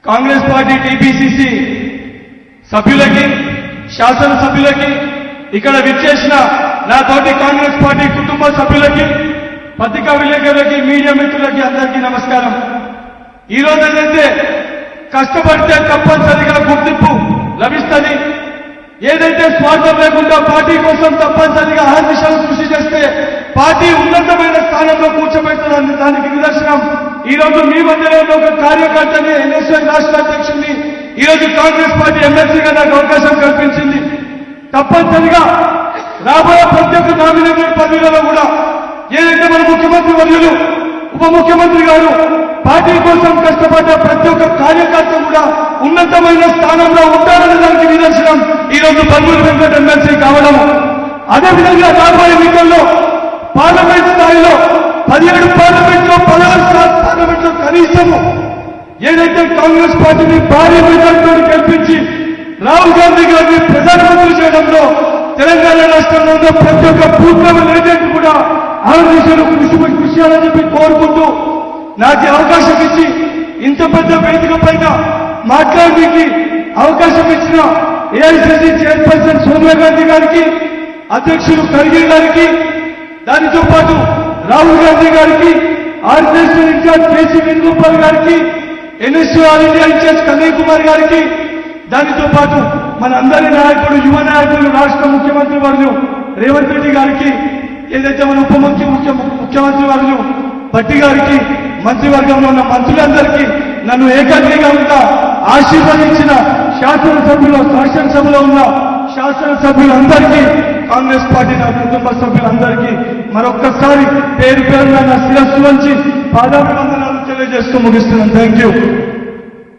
Congress party TPCC సభ్యులకి శాసనసభ్యులకి ఇక్కడ విచ్చేసిన నా తోటి కాంగ్రెస్ పార్టీ కుటుంబ సభ్యులకి పత్రికా విలేకరులకి మీడియా మిత్రులకి అందరికీ నమస్కారం. ఈ రోజు ఏంటంటే కష్టపడితే తప్పనిసరిగా గుర్తింపు లభిస్తుంది. ఏదైతే స్వార్థం లేకుండా పార్టీ కోసం తప్పనిసరిగా అహర్నిశలు కృషి చేస్తే పార్టీ ఉన్నతమైన స్థానంలో కూర్చోబెడుతున్న దానికి నిదర్శనం ఈ రోజు మీ మధ్యలో ఒక కార్యకర్తని ఎన్ఎస్ఐ రాష్ట్ర అధ్యక్షుడిని ఈ రోజు కాంగ్రెస్ పార్టీ ఎమ్మెల్సీగా నాకు అవకాశం కల్పించింది. తప్పనిసరిగా రాబోయే ప్రతి ఒక్క నామినేటెడ్ పదవులలో కూడా ఏదైతే మన ముఖ్యమంత్రి వర్యులు ఉప ముఖ్యమంత్రి గారు పార్టీ కోసం కష్టపడ్డ ప్రతి ఒక్క కార్యకర్త కూడా ఉన్నతమైన స్థానంలో ఉంటారనే దానికి నిదర్శనం ఈ రోజు బల్మూరి వెంకట ఎమ్మెల్సీ కావడం. అదేవిధంగా రాబోయే ఎన్నికల్లో పార్లమెంట్ స్థాయిలో 17 పార్లమెంట్లో 16 పార్లమెంట్లో కనీసము ఏదైతే కాంగ్రెస్ పార్టీని భారీ మెజార్టీతో గెలిపించి రాహుల్ గాంధీ గారిని ప్రధానమంత్రి చేయడంలో తెలంగాణ రాష్ట్రంలో ఉన్న ప్రతి ఒక్క బూత్ లెవెల్ ఏజెంట్ కూడా ఆలోచనలు కృషి చేయాలని చెప్పి కోరుకుంటూ నాకు అవకాశం ఇచ్చి ఇంత పెద్ద వేదిక పైన మాట్లాడడానికి అవకాశం ఇచ్చిన ఏఐసిసి చైర్పర్సన్ సోనియా గాంధీ గారికి, అధ్యక్షులు ఖర్గే గారికి, దానితో పాటు రాహుల్ గాంధీ గారికి, ఆర్గనైజేషన్ ఇన్ఛార్జ్ కేసీ వేణుగోపాల్ గారికి, NSU all India incharge Kanhaiya Kumar గారికి, దానితో పాటు మన అందరి నాయకుడు యువ నాయకులు రాష్ట్ర ముఖ్యమంత్రి వర్యులు రేవంత్ రెడ్డి గారికి, ఏదైతే మన ఉప ముఖ్యమంత్రి వర్యులు భట్టి గారికి, మంత్రివర్గంలో ఉన్న మంత్రులందరికీ, నన్ను ఏకాగ్రీగా ఆశీర్వదించిన శాసనసభలో ఉన్న శాసనసభ్యులందరికీ, కాంగ్రెస్ పార్టీ నా కుటుంబ సభ్యులందరికీ మరొక్కసారి పేరు పేరున నా శిరస్సు వంచి పాదాభివందనాలు తెలియజేస్తూ ముగిస్తున్నాను. Thank you.